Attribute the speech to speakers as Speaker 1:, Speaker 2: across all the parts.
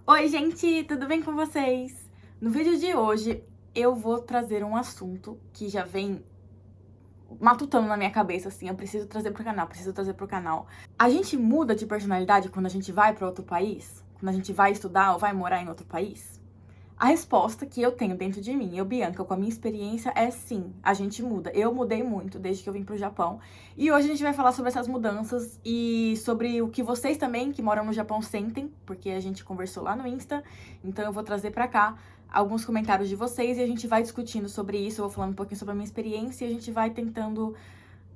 Speaker 1: Oi, gente, tudo bem com vocês? No vídeo de hoje, eu vou trazer um assunto que já vem matutando na minha cabeça, assim, eu preciso trazer pro canal, preciso trazer pro canal. A gente muda de personalidade quando a gente vai pra outro país? Quando a gente vai estudar ou vai morar em outro país? A resposta que eu tenho dentro de mim, eu, Bianca, com a minha experiência, é sim, a gente muda. Eu mudei muito desde que eu vim pro Japão. E hoje a gente vai falar sobre essas mudanças e sobre o que vocês também, que moram no Japão, sentem, porque a gente conversou lá no Insta. Então eu vou trazer pra cá alguns comentários de vocês e a gente vai discutindo sobre isso. Eu vou falando um pouquinho sobre a minha experiência e a gente vai tentando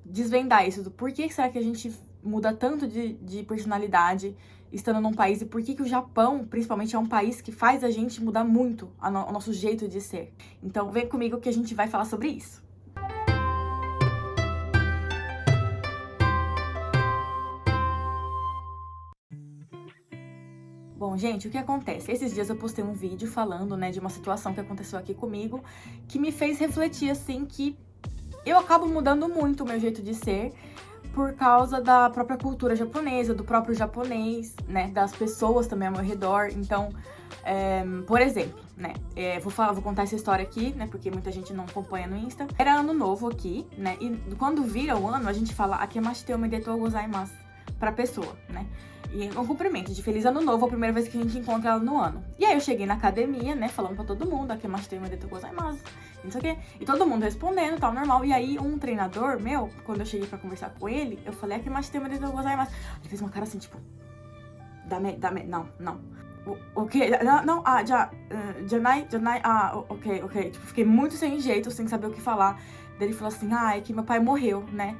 Speaker 1: desvendar isso do porquê será que a gente muda tanto de personalidade estando num país e por que o Japão, principalmente, é um país que faz a gente mudar muito o nosso jeito de ser. Então, vem comigo que a gente vai falar sobre isso. Bom, gente, o que acontece? Esses dias eu postei um vídeo falando, né, de uma situação que aconteceu aqui comigo, que me fez refletir, assim, que eu acabo mudando muito o meu jeito de ser por causa da própria cultura japonesa, do próprio japonês, né, das pessoas também ao meu redor. Então, por exemplo, né, vou contar essa história aqui, né, porque muita gente não acompanha no Insta. Era ano novo aqui, né, e quando vira o ano, a gente fala Akemashite omedetou gozaimasu pra pessoa, né. E é um cumprimento de Feliz Ano Novo, a primeira vez que a gente encontra ela no ano. E aí eu cheguei na academia, né, falando pra todo mundo, Akemashite omedetou gozaimasu, não sei o quê. E todo mundo respondendo, tal, normal. E aí um treinador meu, quando eu cheguei pra conversar com ele, eu falei, Akemashite omedetou gozaimasu. Ele fez uma cara assim, tipo, não. O quê? Não, janai, ok. Tipo, fiquei muito sem jeito, sem saber o que falar. Daí ele falou assim, é que meu pai morreu, né?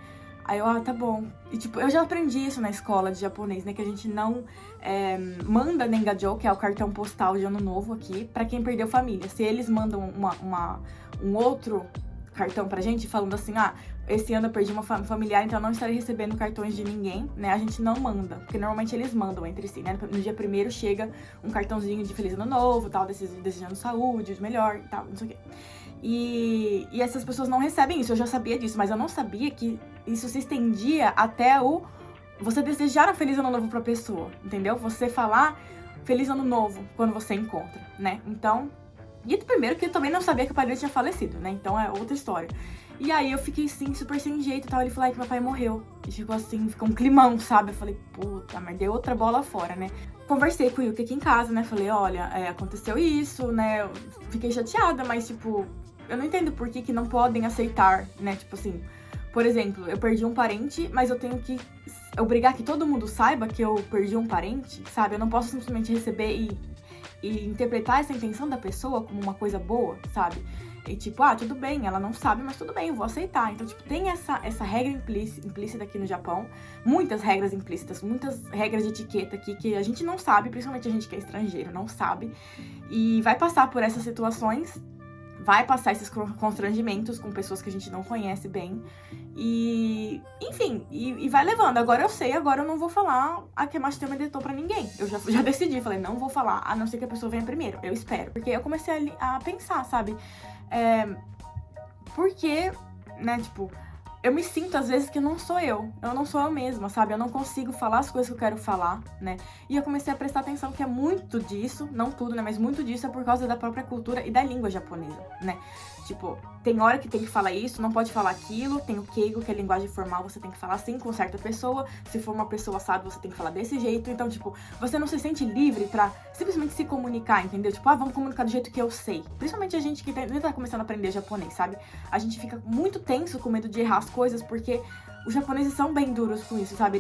Speaker 1: Aí eu, tá bom. E tipo, eu já aprendi isso na escola de japonês, né? Que a gente não manda nengajo, que é o cartão postal de ano novo aqui, pra quem perdeu família. Se eles mandam um outro cartão pra gente, falando assim, esse ano eu perdi uma familiar, então eu não estarei recebendo cartões de ninguém, né? A gente não manda, porque normalmente eles mandam entre si, né? No dia 1º chega um cartãozinho de Feliz Ano Novo, tal, desejando saúde, melhor e tal, não sei o quê. E essas pessoas não recebem isso, eu já sabia disso, mas eu não sabia que isso se estendia até você desejar um Feliz Ano Novo pra pessoa, entendeu? Você falar Feliz Ano Novo quando você encontra, né? Então, e primeiro que eu também não sabia que o pai dele tinha falecido, né? Então é outra história. E aí eu fiquei assim, super sem jeito e tal. Ele falou que meu pai morreu. E ficou assim, ficou um climão, sabe? Eu falei, puta, mas deu outra bola fora, né? Conversei com o Yuki aqui em casa, né? Falei, olha, aconteceu isso, né? Eu fiquei chateada, mas tipo, eu não entendo por que não podem aceitar, né? Tipo assim, por exemplo, eu perdi um parente, mas eu tenho que obrigar que todo mundo saiba que eu perdi um parente, sabe? Eu não posso simplesmente receber e interpretar essa intenção da pessoa como uma coisa boa, sabe? E tipo, tudo bem, ela não sabe, mas tudo bem, eu vou aceitar. Então, tipo, tem essa regra implícita aqui no Japão, muitas regras implícitas, muitas regras de etiqueta aqui que a gente não sabe, principalmente a gente que é estrangeiro, não sabe. E vai passar por essas situações, vai passar esses constrangimentos com pessoas que a gente não conhece bem. E, enfim, e vai levando. Agora eu sei, agora eu não vou falar Akemashite omedetou pra ninguém. Eu já decidi, falei, não vou falar, a não ser que a pessoa venha primeiro. Eu espero. Porque eu comecei a pensar, sabe? Porque, né, tipo, eu me sinto às vezes que não sou eu não sou eu mesma, sabe? Eu não consigo falar as coisas que eu quero falar, né? E eu comecei a prestar atenção que é muito disso, não tudo, né? Mas muito disso é por causa da própria cultura e da língua japonesa, né? Tipo, tem hora que tem que falar isso, não pode falar aquilo, tem o keigo, que é linguagem formal, você tem que falar assim com certa pessoa, se for uma pessoa sábia, você tem que falar desse jeito, então, tipo, você não se sente livre pra simplesmente se comunicar, entendeu? Tipo, vamos comunicar do jeito que eu sei. Principalmente a gente que nem tá começando a aprender japonês, sabe? A gente fica muito tenso com medo de errar as coisas, porque os japoneses são bem duros com isso, sabe?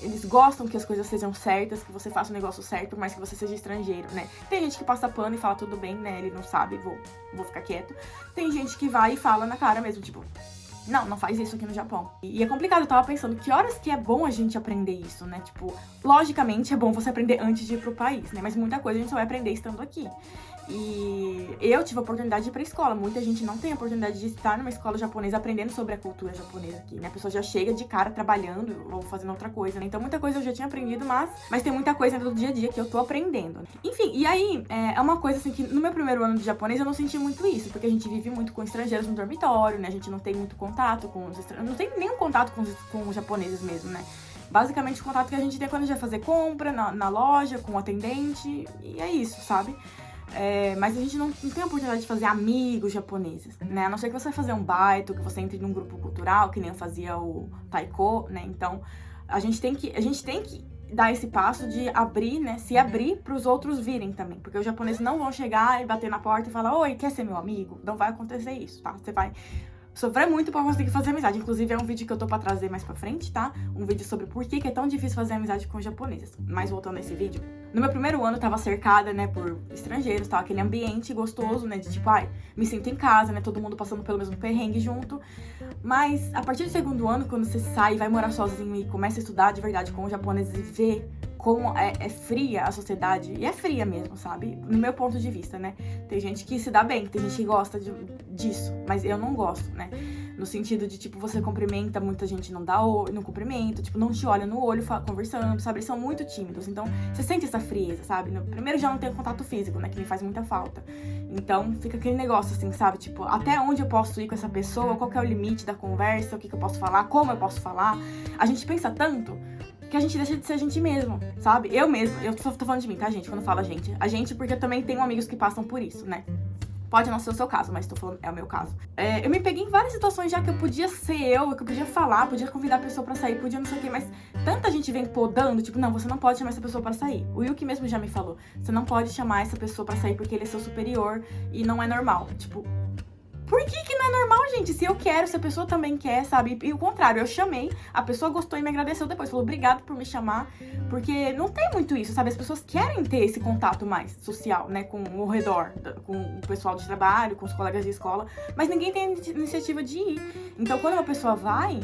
Speaker 1: Eles gostam que as coisas sejam certas, que você faça o negócio certo, mas que você seja estrangeiro, né? Tem gente que passa pano e fala, tudo bem, né? Ele não sabe, vou ficar quieto. Tem gente que vai e fala na cara mesmo, tipo, não faz isso aqui no Japão. E é complicado, eu tava pensando, que horas que é bom a gente aprender isso, né? Tipo, logicamente é bom você aprender antes de ir pro país, né? Mas muita coisa a gente só vai aprender estando aqui. E eu tive a oportunidade de ir pra escola. Muita gente não tem a oportunidade de estar numa escola japonesa aprendendo sobre a cultura japonesa aqui, né? A pessoa já chega de cara trabalhando ou fazendo outra coisa, né? Então muita coisa eu já tinha aprendido, mas tem muita coisa do dia a dia que eu tô aprendendo. Enfim, e aí é uma coisa assim que no meu primeiro ano de japonês eu não senti muito isso, porque a gente vive muito com estrangeiros no dormitório, né? A gente não tem muito contato com os estrangeiros, não tem nenhum contato com os japoneses mesmo, né? basicamente o contato que a gente tem quando a gente vai fazer compra na loja, com o atendente, e é isso, sabe? Mas a gente não tem a oportunidade de fazer amigos japoneses, né? A não ser que você vai fazer um baito, que você entre num grupo cultural, que nem eu fazia o taiko, né? Então, a gente tem que dar esse passo de abrir, né? Se abrir para os outros virem também. Porque os japoneses não vão chegar e bater na porta e falar: oi, quer ser meu amigo? Não vai acontecer isso, tá? Você vai sofrer muito pra conseguir fazer amizade. Inclusive, é um vídeo que eu tô pra trazer mais pra frente, tá? Um vídeo sobre por que é tão difícil fazer amizade com japoneses. Mas voltando a esse vídeo, no meu primeiro ano eu tava cercada, né, por estrangeiros, tava aquele ambiente gostoso, né, de tipo, ai, me sinto em casa, né, todo mundo passando pelo mesmo perrengue junto. Mas a partir do segundo ano, quando você sai e vai morar sozinho e começa a estudar de verdade com os japoneses e ver como é fria a sociedade, e é fria mesmo, sabe? No meu ponto de vista, né? Tem gente que se dá bem, tem gente que gosta disso, mas eu não gosto, né? No sentido de, tipo, você cumprimenta, muita gente não dá não cumprimenta, tipo, não te olha no olho conversando, sabe? Eles são muito tímidos, então você sente essa frieza, sabe? Primeiro já não tem contato físico, né? Que me faz muita falta. Então fica aquele negócio assim, sabe? Tipo, até onde eu posso ir com essa pessoa, qual que é o limite da conversa, o que eu posso falar, como eu posso falar. A gente pensa tanto que a gente deixa de ser a gente mesmo, sabe? Eu tô falando de mim, tá, gente? Quando eu falo a gente, porque eu também tenho amigos que passam por isso, né? Pode não ser o seu caso, mas tô falando, é o meu caso. Eu me peguei em várias situações já que eu podia ser que eu podia falar, podia convidar a pessoa pra sair, podia não sei o quê, mas tanta gente vem podando, tipo, não, você não pode chamar essa pessoa pra sair. O Yuki mesmo já me falou, você não pode chamar essa pessoa pra sair porque ele é seu superior e não é normal. Tipo, por que não é normal, gente? Se eu quero, se a pessoa também quer, sabe? E o contrário, eu chamei, a pessoa gostou e me agradeceu depois. Falou, obrigado por me chamar, porque não tem muito isso, sabe? As pessoas querem ter esse contato mais social, né? Com o redor, com o pessoal de trabalho, com os colegas de escola, mas ninguém tem a iniciativa de ir. Então, quando uma pessoa vai,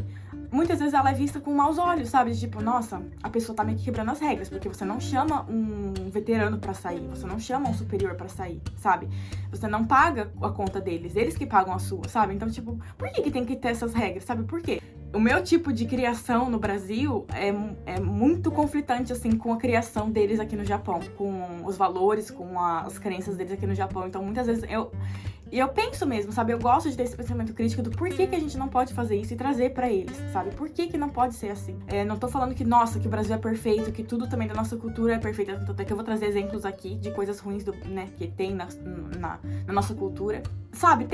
Speaker 1: muitas vezes ela é vista com maus olhos, sabe? De tipo, nossa, a pessoa tá meio que quebrando as regras, porque você não chama um veterano pra sair, você não chama um superior pra sair, sabe? Você não paga a conta deles, eles que pagam a sua, sabe? Então, tipo, por que tem que ter essas regras, sabe? Por quê? O meu tipo de criação no Brasil é muito conflitante, assim, com a criação deles aqui no Japão, com os valores, com as crenças deles aqui no Japão. Então, muitas vezes eu penso mesmo, sabe? Eu gosto de ter esse pensamento crítico do porquê que a gente não pode fazer isso e trazer pra eles, sabe? Por que não pode ser assim? Não tô falando que, nossa, que o Brasil é perfeito, que tudo também da nossa cultura é perfeito. Tanto é que eu vou trazer exemplos aqui de coisas ruins, né, que tem na nossa cultura. Sabe,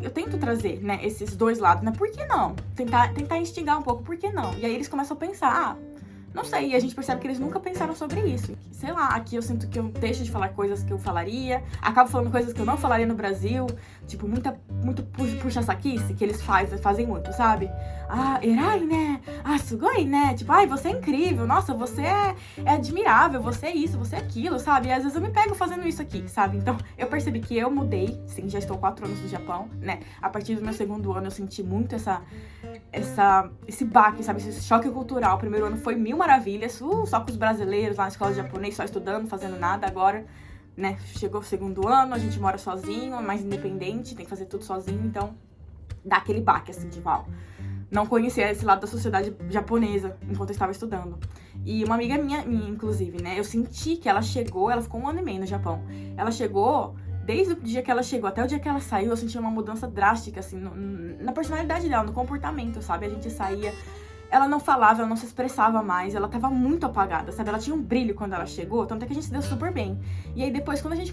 Speaker 1: eu tento trazer, né, esses dois lados, né? Por que não? Tentar instigar um pouco, por que não? E aí eles começam a pensar, não sei, e a gente percebe que eles nunca pensaram sobre isso. Sei lá, aqui eu sinto que eu deixo de falar coisas que eu falaria, acabo falando coisas que eu não falaria no Brasil, tipo, muito puxa-saquice que eles fazem muito, sabe? Erai, né? Sugoi, né? Tipo, você é incrível, nossa, você é admirável, você é isso, você é aquilo, sabe? E às vezes eu me pego fazendo isso aqui, sabe? Então, eu percebi que eu mudei, sim, já estou 4 anos no Japão, né? A partir do meu segundo ano eu senti muito esse baque, sabe? Esse choque cultural. O primeiro ano foi mil maravilhas, só com os brasileiros lá na escola de japonês, só estudando, fazendo nada. Agora, né, chegou o segundo ano, a gente mora sozinho, mais independente, tem que fazer tudo sozinho, então dá aquele baque, assim, de não conhecia esse lado da sociedade japonesa enquanto eu estava estudando. E uma amiga minha, inclusive, né, eu senti que ela ficou 1 ano e meio no Japão. Ela chegou, desde o dia que ela chegou até o dia que ela saiu, eu senti uma mudança drástica, assim, na personalidade dela, no comportamento, sabe? A gente saía, ela não falava, ela não se expressava mais, ela tava muito apagada, sabe? Ela tinha um brilho quando ela chegou, tanto é que a gente se deu super bem. E aí depois, quando a gente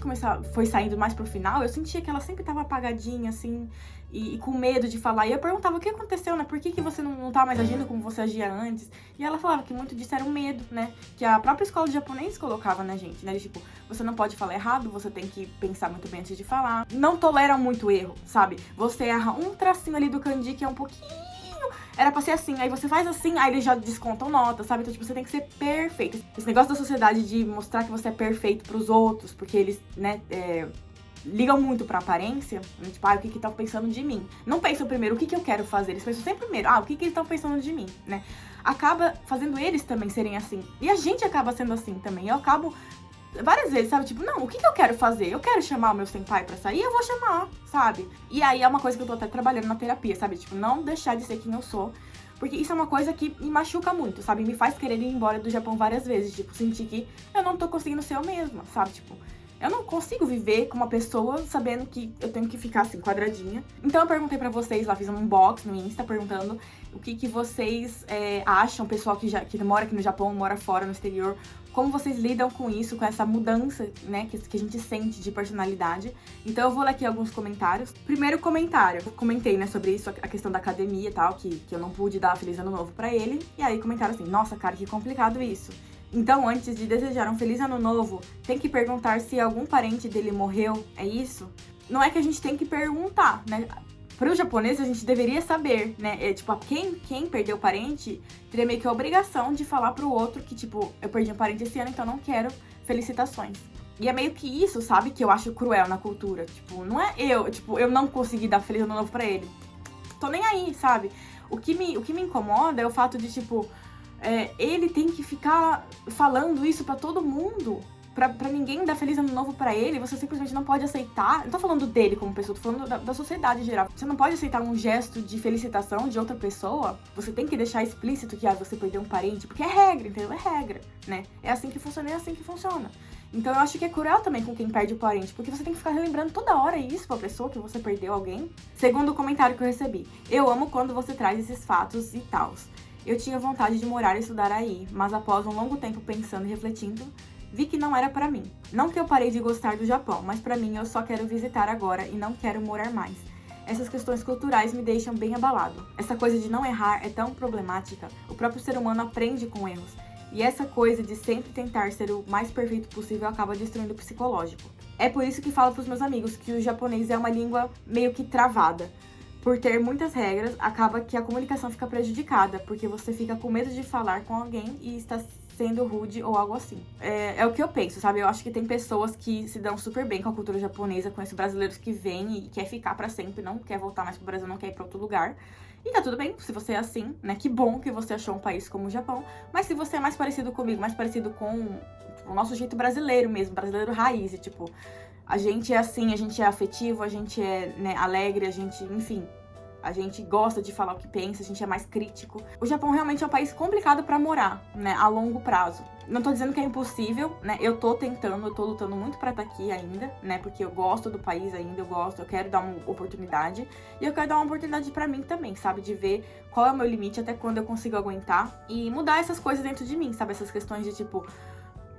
Speaker 1: foi saindo mais pro final, eu sentia que ela sempre tava apagadinha, assim, e com medo de falar. E eu perguntava, o que aconteceu, né? Por que você não tá mais agindo como você agia antes? E ela falava que muito disso era um medo, né? Que a própria escola de japonês colocava na gente, né? De, tipo, você não pode falar errado, você tem que pensar muito bem antes de falar. Não toleram muito erro, sabe? Você erra um tracinho ali do kanji que é um pouquinho, era pra ser assim, aí você faz assim, aí eles já descontam nota, sabe? Então, tipo, você tem que ser perfeito. Esse negócio da sociedade de mostrar que você é perfeito pros outros, porque eles, né, ligam muito pra aparência, né? Tipo, o que estão pensando de mim? Não pensam primeiro o que eu quero fazer, eles pensam sempre primeiro, o que eles estão pensando de mim, né? Acaba fazendo eles também serem assim. E a gente acaba sendo assim também. Eu acabo várias vezes, sabe? Tipo, não, o que eu quero fazer? Eu quero chamar o meu senpai pra sair, eu vou chamar, sabe? E aí é uma coisa que eu tô até trabalhando na terapia, sabe? Tipo, não deixar de ser quem eu sou. Porque isso é uma coisa que me machuca muito, sabe? Me faz querer ir embora do Japão várias vezes. Tipo, sentir que eu não tô conseguindo ser eu mesma, sabe? Tipo, Eu não consigo viver com uma pessoa sabendo que eu tenho que ficar assim, quadradinha. Então eu perguntei pra vocês lá, fiz um box no Insta perguntando o que vocês acham, pessoal que mora aqui no Japão, mora fora, no exterior, como vocês lidam com isso, com essa mudança, né, que a gente sente de personalidade. Então eu vou ler aqui alguns comentários. Primeiro comentário, eu comentei, né, sobre isso, a questão da academia e tal, que eu não pude dar Feliz Ano Novo pra ele. E aí comentaram assim, nossa, cara, que complicado isso. Então, antes de desejar um Feliz Ano Novo, tem que perguntar se algum parente dele morreu, é isso? Não é que a gente tem que perguntar, né? Para o japonês, a gente deveria saber, né? Tipo, quem perdeu parente teria meio que a obrigação de falar pro outro que, tipo, eu perdi um parente esse ano, então não quero felicitações. E é meio que isso, sabe? Que eu acho cruel na cultura. Tipo, não é eu não consegui dar Feliz Ano Novo pra ele. Tô nem aí, sabe? O que me incomoda é o fato de, tipo, ele tem que ficar falando isso pra todo mundo. Pra ninguém dar Feliz Ano Novo pra ele, você simplesmente não pode aceitar. Não tô falando dele como pessoa, tô falando da sociedade em geral. Você não pode aceitar um gesto de felicitação de outra pessoa. Você tem que deixar explícito que você perdeu um parente, porque é regra, entendeu? É regra, né? É assim que funciona, é assim que funciona. Então eu acho que é cruel também com quem perde o parente, porque você tem que ficar relembrando toda hora isso pra pessoa, que você perdeu alguém. Segundo o comentário que eu recebi, eu amo quando você traz esses fatos e tals. Eu tinha vontade de morar e estudar aí, mas após um longo tempo pensando e refletindo, vi que não era pra mim. Não que eu parei de gostar do Japão, mas pra mim eu só quero visitar agora e não quero morar mais. Essas questões culturais me deixam bem abalado. Essa coisa de não errar é tão problemática. O próprio ser humano aprende com erros. E essa coisa de sempre tentar ser o mais perfeito possível acaba destruindo o psicológico. É por isso que falo pros meus amigos que o japonês é uma língua meio que travada. Por ter muitas regras, acaba que a comunicação fica prejudicada, porque você fica com medo de falar com alguém e está sendo rude ou algo assim. É o que eu penso, sabe? Eu acho que tem pessoas que se dão super bem com a cultura japonesa, conheço brasileiros que vêm e quer ficar pra sempre, não quer voltar mais pro Brasil, não quer ir pra outro lugar. E tá tudo bem, se você é assim, né? Que bom que você achou um país como o Japão. Mas se você é mais parecido comigo, mais parecido com o nosso jeito brasileiro mesmo, brasileiro raiz, e tipo, a gente é assim, a gente é afetivo, a gente é, né, alegre, a gente, enfim, a gente gosta de falar o que pensa, a gente é mais crítico. O Japão realmente é um país complicado pra morar, né, a longo prazo. Não tô dizendo que é impossível, né, eu tô tentando, eu tô lutando muito pra estar aqui ainda, né, porque eu gosto do país ainda, eu quero dar uma oportunidade. E eu quero dar uma oportunidade pra mim também, sabe, de ver qual é o meu limite, até quando eu consigo aguentar. E mudar essas coisas dentro de mim, sabe, essas questões de tipo...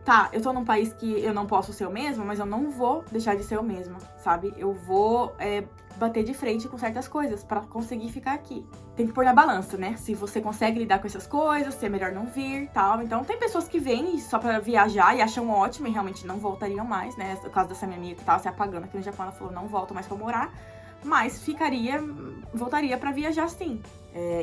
Speaker 1: Tá, eu tô num país que eu não posso ser eu mesma, mas eu não vou deixar de ser eu mesma, sabe? Eu vou bater de frente com certas coisas pra conseguir ficar aqui. Tem que pôr na balança, né? Se você consegue lidar com essas coisas, se é melhor não vir e tal. Então, tem pessoas que vêm só pra viajar e acham ótimo e realmente não voltariam mais, né? No caso dessa minha amiga que tava se apagando aqui no Japão, ela falou, não volto mais pra morar. Mas voltaria pra viajar sim.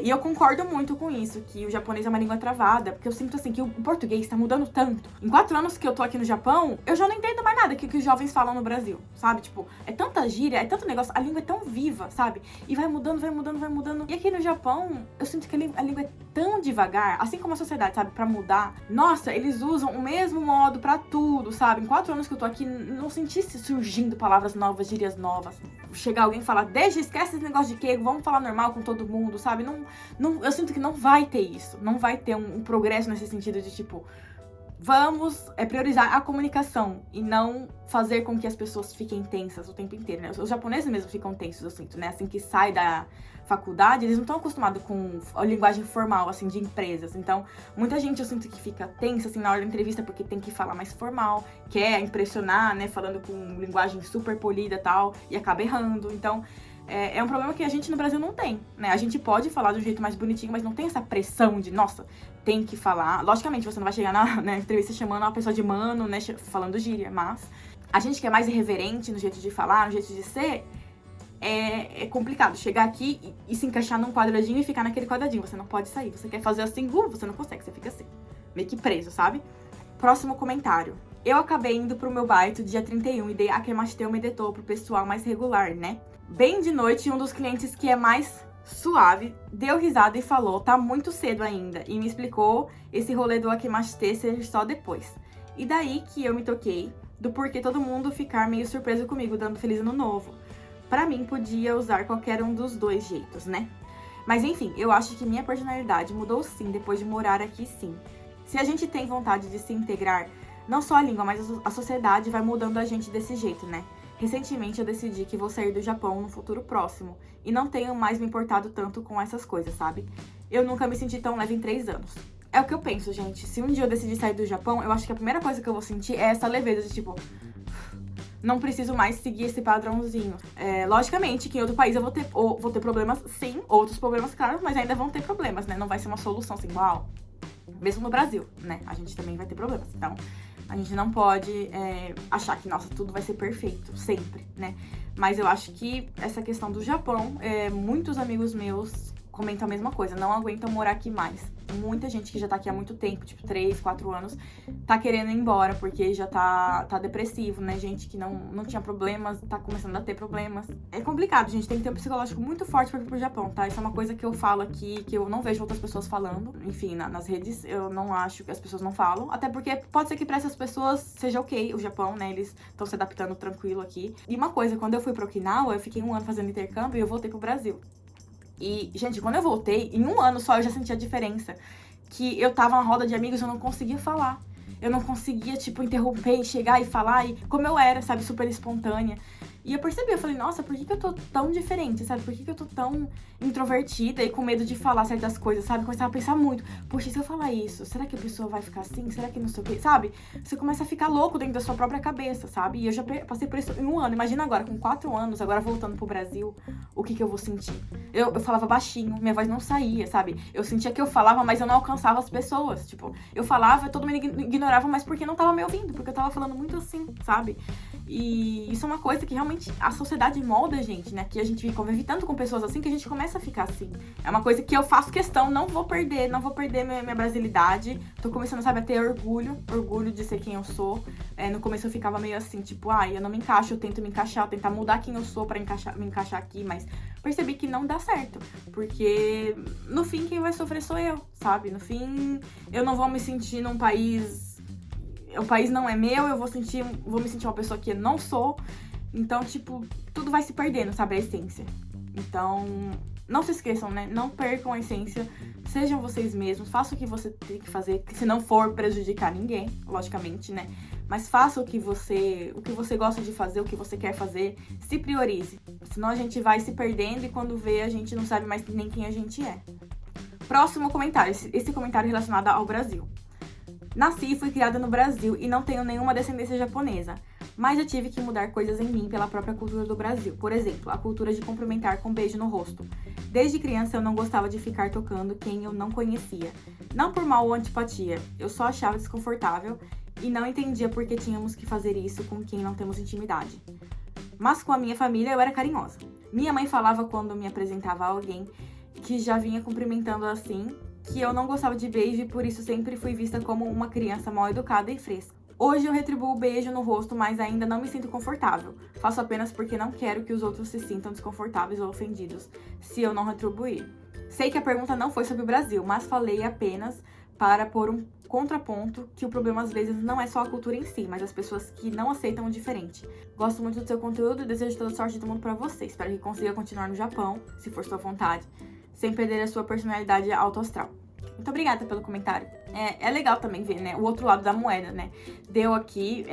Speaker 1: E eu concordo muito com isso, que o japonês é uma língua travada, porque eu sinto assim que o português tá mudando tanto. Em 4 anos que eu tô aqui no Japão, eu já não entendo mais nada que os jovens falam no Brasil, sabe? Tipo, é tanta gíria, é tanto negócio, a língua é tão viva, sabe? E vai mudando, vai mudando, vai mudando. E aqui no Japão, eu sinto que a língua é tão devagar, assim como a sociedade, sabe? Pra mudar. Nossa, eles usam o mesmo modo pra tudo, sabe? Em 4 anos que eu tô aqui, não senti surgindo palavras novas, gírias novas. Chegar alguém e falar, esquece esse negócio de queijo, vamos falar normal com todo mundo, sabe? Não, eu sinto que não vai ter isso. Não vai ter um progresso nesse sentido de, tipo, vamos priorizar a comunicação e não fazer com que as pessoas fiquem tensas o tempo inteiro, né? Os japoneses mesmo ficam tensos, eu sinto, né? Assim que sai da faculdade, eles não estão acostumados com a linguagem formal, assim, de empresas. Então, muita gente, eu sinto que fica tensa, assim, na hora da entrevista, porque tem que falar mais formal, quer impressionar, né? Falando com linguagem super polida e tal, e acaba errando. Então, é um problema que a gente no Brasil não tem, né? A gente pode falar de um jeito mais bonitinho, mas não tem essa pressão de, nossa, tem que falar. Logicamente, você não vai chegar na entrevista chamando uma pessoa de mano, né? Falando gíria, mas a gente que é mais irreverente no jeito de falar, no jeito de ser, é complicado chegar aqui e se encaixar num quadradinho e ficar naquele quadradinho. Você não pode sair. Você quer fazer assim, você não consegue, você fica assim, meio que preso, sabe? Próximo comentário. Eu acabei indo pro meu baito dia 31 e dei akemashite omedetou pro pessoal mais regular, né? Bem de noite, um dos clientes que é mais suave deu risada e falou, tá muito cedo ainda, e me explicou esse rolê do akemashite ser só depois. E daí que eu me toquei do porquê todo mundo ficar meio surpreso comigo dando Feliz Ano Novo. Pra mim, podia usar qualquer um dos dois jeitos, né? Mas enfim, eu acho que minha personalidade mudou sim depois de morar aqui sim. Se a gente tem vontade de se integrar, Não só a língua, mas a sociedade vai mudando a gente desse jeito, né? Recentemente eu decidi que vou sair do Japão no futuro próximo e não tenho mais me importado tanto com essas coisas, sabe? Eu nunca me senti tão leve em 3 anos. É o que eu penso, gente. Se um dia eu decidir sair do Japão, eu acho que a primeira coisa que eu vou sentir é essa leveza de tipo, não preciso mais seguir esse padrãozinho. Logicamente que em outro país eu vou ter problemas, sim, outros problemas, claro, mas ainda vão ter problemas, né? Não vai ser uma solução assim, uau. Mesmo no Brasil, né? A gente também vai ter problemas. Então, a gente não pode achar que, nossa, tudo vai ser perfeito, sempre, né? Mas eu acho que essa questão do Japão, muitos amigos meus comentam a mesma coisa, não aguentam morar aqui mais. Muita gente que já tá aqui há muito tempo, tipo 3, 4 anos, tá querendo ir embora, porque já tá depressivo, né? Gente que não tinha problemas, tá começando a ter problemas. É complicado, gente, tem que ter um psicológico muito forte pra vir pro Japão, tá? Isso é uma coisa que eu falo aqui, que eu não vejo outras pessoas falando. Enfim, nas redes, eu não acho que as pessoas não falam. Até porque pode ser que pra essas pessoas seja ok o Japão, né? Eles estão se adaptando tranquilo aqui. E uma coisa, quando eu fui pra Okinawa, eu fiquei 1 ano fazendo intercâmbio e eu voltei pro Brasil. E, gente, quando eu voltei, em 1 ano só eu já senti a diferença. Que eu tava na roda de amigos e eu não conseguia falar. Eu não conseguia, tipo, interromper e chegar e falar. E como eu era, sabe, super espontânea. E eu percebi, eu falei, nossa, por que eu tô tão diferente, sabe? Por que eu tô tão introvertida e com medo de falar certas coisas, sabe? Começava a pensar muito, poxa, se eu falar isso, será que a pessoa vai ficar assim? Será que não sei o quê, sabe? Você começa a ficar louco dentro da sua própria cabeça, sabe? E eu já passei por isso em 1 ano. Imagina agora, com 4 anos, agora voltando pro Brasil, o que eu vou sentir? Eu falava baixinho, minha voz não saía, sabe? Eu sentia que eu falava, mas eu não alcançava as pessoas. Tipo, eu falava, todo mundo ignorava, mas porque não tava me ouvindo, porque eu tava falando muito assim, sabe? E isso é uma coisa que realmente a sociedade molda a gente, né? Que a gente convive tanto com pessoas assim que a gente começa a ficar assim. É uma coisa que eu faço questão, não vou perder minha brasilidade. Tô começando, sabe, a ter orgulho de ser quem eu sou. No começo eu ficava meio assim, tipo, eu não me encaixo, eu tento me encaixar, eu tentar mudar quem eu sou pra me encaixar aqui, mas percebi que não dá certo. Porque no fim quem vai sofrer sou eu, sabe? No fim eu não vou me sentir num país. O país não é meu, eu vou me sentir uma pessoa que eu não sou. Então, tipo, tudo vai se perdendo, sabe? A essência. Então, não se esqueçam, né? Não percam a essência. Sejam vocês mesmos. Faça o que você tem que fazer, se não for prejudicar ninguém, logicamente, né? Mas faça o que você gosta de fazer, o que você quer fazer. Se priorize. Senão a gente vai se perdendo e quando vê, a gente não sabe mais nem quem a gente é. Próximo comentário. Esse comentário relacionado ao Brasil. Nasci e fui criada no Brasil e não tenho nenhuma descendência japonesa, mas já tive que mudar coisas em mim pela própria cultura do Brasil. Por exemplo, a cultura de cumprimentar com beijo no rosto. Desde criança eu não gostava de ficar tocando quem eu não conhecia. Não por mal ou antipatia, eu só achava desconfortável e não entendia por que tínhamos que fazer isso com quem não temos intimidade. Mas com a minha família eu era carinhosa. Minha mãe falava quando me apresentava a alguém que já vinha cumprimentando assim, que eu não gostava de beijo e por isso sempre fui vista como uma criança mal educada e fresca. Hoje eu retribuo o beijo no rosto, mas ainda não me sinto confortável. Faço apenas porque não quero que os outros se sintam desconfortáveis ou ofendidos se eu não retribuir. Sei que a pergunta não foi sobre o Brasil, mas falei apenas para pôr um contraponto que o problema às vezes não é só a cultura em si, mas as pessoas que não aceitam o diferente. Gosto muito do seu conteúdo e desejo toda a sorte do mundo para você. Espero que consiga continuar no Japão, se for sua vontade, sem perder a sua personalidade alto astral. Muito obrigada pelo comentário. É legal também ver, né, o outro lado da moeda, né? Deu aqui,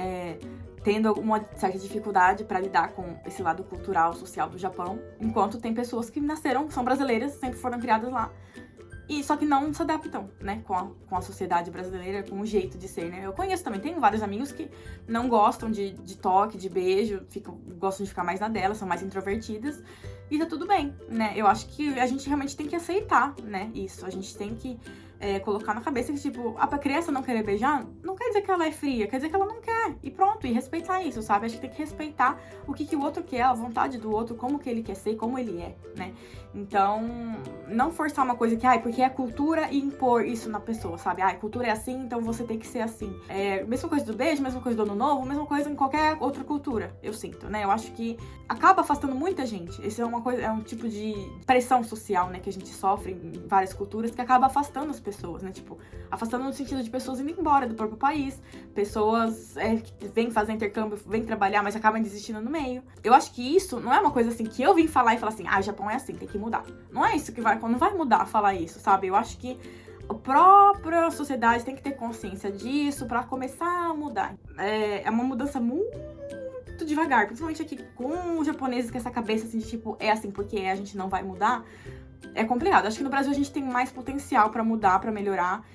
Speaker 1: tendo alguma certa dificuldade para lidar com esse lado cultural, social do Japão, enquanto tem pessoas que nasceram, são brasileiras, sempre foram criadas lá, e só que não se adaptam, né, com a sociedade brasileira, com o jeito de ser, né? Eu conheço também, tenho vários amigos que não gostam de toque, de beijo, gostam de ficar mais na dela, são mais introvertidas, e tá tudo bem, né? Eu acho que a gente realmente tem que aceitar, né, isso. A gente tem que colocar na cabeça que, tipo, a criança não querer beijar, não quer dizer que ela é fria, quer dizer que ela não quer. E pronto, e respeitar isso, sabe? A gente tem que respeitar o que o outro quer, a vontade do outro, como que ele quer ser, como ele é, né? Então, não forçar uma coisa que, porque é cultura e impor isso na pessoa, sabe? A cultura é assim, então você tem que ser assim. Mesma coisa do beijo, mesma coisa do ano novo, mesma coisa em qualquer outra cultura, eu sinto, né? Eu acho que acaba afastando muita gente. Esse é um tipo de pressão social, né, que a gente sofre em várias culturas, que acaba afastando as pessoas, né? Tipo, afastando no sentido de pessoas indo embora do próprio país, pessoas que vêm fazer intercâmbio, vêm trabalhar, mas acabam desistindo no meio. Eu acho que isso não é uma coisa assim que eu vim falar e falar assim, o Japão é assim, tem que mudar. Não é isso que não vai mudar falar isso, sabe? Eu acho que A própria sociedade tem que ter consciência disso pra começar a mudar. É uma mudança muito devagar, principalmente aqui com os japoneses com essa cabeça assim de tipo, é assim porque a gente não vai mudar. É complicado. Acho que no Brasil a gente tem mais potencial pra mudar, pra melhorar.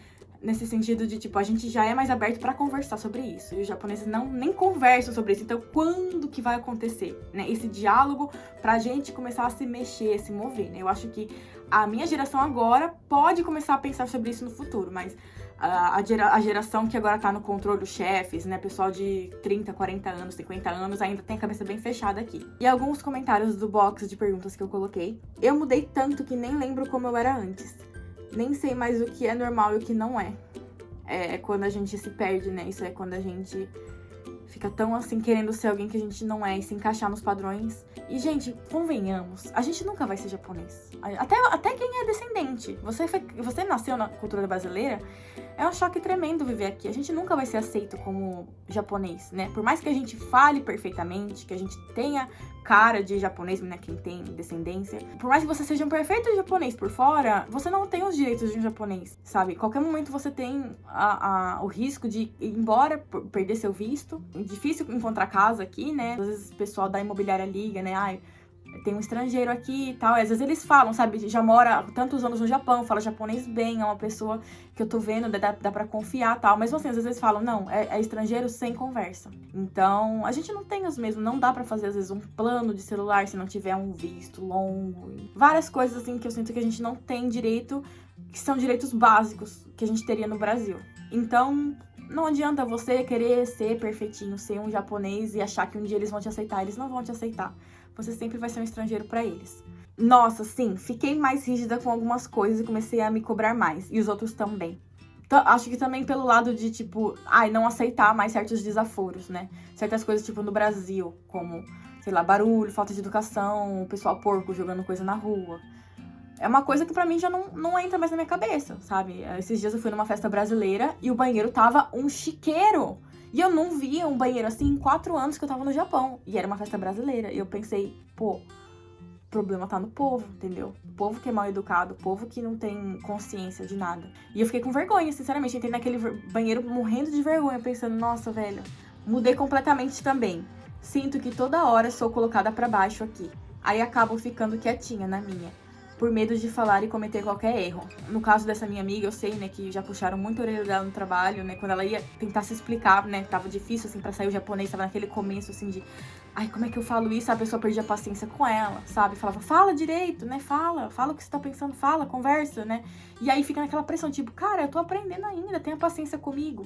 Speaker 1: Nesse sentido de, tipo, a gente já é mais aberto pra conversar sobre isso. E os japoneses nem conversam sobre isso. Então, quando que vai acontecer, né? Esse diálogo pra gente começar a se mexer, se mover, né? Eu acho que a minha geração agora pode começar a pensar sobre isso no futuro. Mas a geração que agora tá no controle dos chefes, né? Pessoal de 30, 40 anos, 50 anos, ainda tem a cabeça bem fechada aqui. E alguns comentários do box de perguntas que eu coloquei. Eu mudei tanto que nem lembro como eu era antes. Nem sei mais o que é normal e o que não é. É quando a gente se perde, né? Isso é quando a gente fica tão assim, querendo ser alguém que a gente não é e se encaixar nos padrões. E, gente, convenhamos, a gente nunca vai ser japonês. Até quem é descendente. Você nasceu na cultura brasileira, é um choque tremendo viver aqui. A gente nunca vai ser aceito como japonês, né? Por mais que a gente fale perfeitamente, que a gente tenha cara de japonês, né? Quem tem descendência. Por mais que você seja um perfeito japonês por fora, você não tem os direitos de um japonês, sabe? Qualquer momento você tem o risco de ir embora, perder seu visto. É difícil encontrar casa aqui, né? Às vezes o pessoal da imobiliária liga, né? Ai, tem um estrangeiro aqui e tal. E às vezes eles falam, sabe? Já mora há tantos anos no Japão, fala japonês bem, é uma pessoa que eu tô vendo, dá pra confiar e tal. Mas assim, às vezes eles falam, não, é estrangeiro sem conversa. Então, a gente não tem os mesmos, não dá pra fazer às vezes um plano de celular se não tiver um visto longo. Várias coisas assim que eu sinto que a gente não tem direito, que são direitos básicos que a gente teria no Brasil. Então, não adianta você querer ser perfeitinho, ser um japonês e achar que um dia eles vão te aceitar. Eles não vão te aceitar. Você sempre vai ser um estrangeiro pra eles. Nossa, sim, fiquei mais rígida com algumas coisas e comecei a me cobrar mais. E os outros também. Acho que também pelo lado de, tipo, não aceitar mais certos desaforos, né? Certas coisas, tipo, no Brasil, como, sei lá, barulho, falta de educação, o pessoal porco jogando coisa na rua. É uma coisa que pra mim já não entra mais na minha cabeça, sabe? Esses dias eu fui numa festa brasileira e o banheiro tava um chiqueiro. E eu não via um banheiro assim em 4 anos que eu tava no Japão. E era uma festa brasileira. E eu pensei, pô, o problema tá no povo, entendeu? O povo que é mal educado, o povo que não tem consciência de nada. E eu fiquei com vergonha, sinceramente. Eu entrei naquele banheiro morrendo de vergonha, pensando, nossa, velho, mudei completamente também. Sinto que toda hora sou colocada pra baixo aqui. Aí acabo ficando quietinha na minha, por medo de falar e cometer qualquer erro. No caso dessa minha amiga, eu sei, né, que já puxaram muito a orelha dela no trabalho, né, quando ela ia tentar se explicar, né, tava difícil, assim, pra sair o japonês, tava naquele começo, assim, de ai, como é que eu falo isso? A pessoa perdia a paciência com ela, sabe? Falava, fala direito, né, fala o que você tá pensando, fala, conversa, né, e aí fica naquela pressão, tipo, cara, eu tô aprendendo ainda, tenha paciência comigo.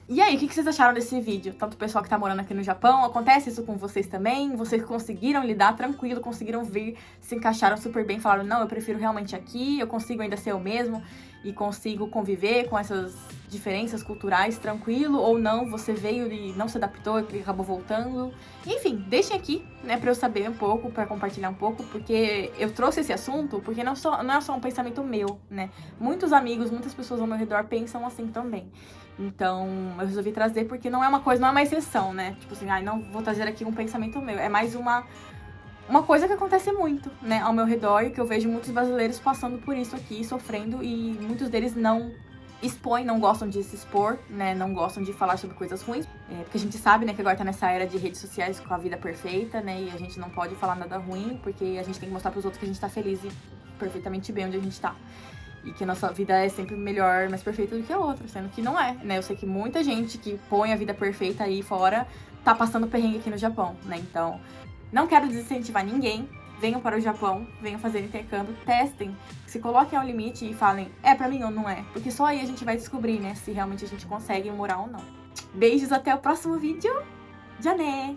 Speaker 1: E aí, o que vocês acharam desse vídeo? Tanto o pessoal que tá morando aqui no Japão, acontece isso com vocês também? Vocês conseguiram lidar tranquilo, conseguiram vir, se encaixaram super bem, falaram, não, eu prefiro realmente aqui, eu consigo ainda ser eu mesmo e consigo conviver com essas diferenças culturais tranquilo, ou não, você veio e não se adaptou e acabou voltando. Enfim, deixem aqui, né, pra eu saber um pouco, pra compartilhar um pouco, porque eu trouxe esse assunto, porque não é só um pensamento meu, né? Muitos amigos, muitas pessoas ao meu redor pensam assim também. Então, eu resolvi trazer porque não é uma exceção, né? Tipo assim, não vou trazer aqui um pensamento meu. É mais uma coisa que acontece muito, né, ao meu redor e que eu vejo muitos brasileiros passando por isso aqui, sofrendo, e muitos deles não expõem, não gostam de se expor, né, não gostam de falar sobre coisas ruins, porque a gente sabe, né, que agora tá nessa era de redes sociais com a vida perfeita, né, e a gente não pode falar nada ruim, porque a gente tem que mostrar pros outros que a gente tá feliz e perfeitamente bem onde a gente tá. E que a nossa vida é sempre melhor, mais perfeita do que a outra, sendo que não é, né? Eu sei que muita gente que põe a vida perfeita aí fora tá passando perrengue aqui no Japão, né? Então, não quero desincentivar ninguém. Venham para o Japão, venham fazer intercâmbio, testem, se coloquem ao limite e falem, é pra mim ou não é? Porque só aí a gente vai descobrir, né, se realmente a gente consegue morar ou não. Beijos, até o próximo vídeo. Já né!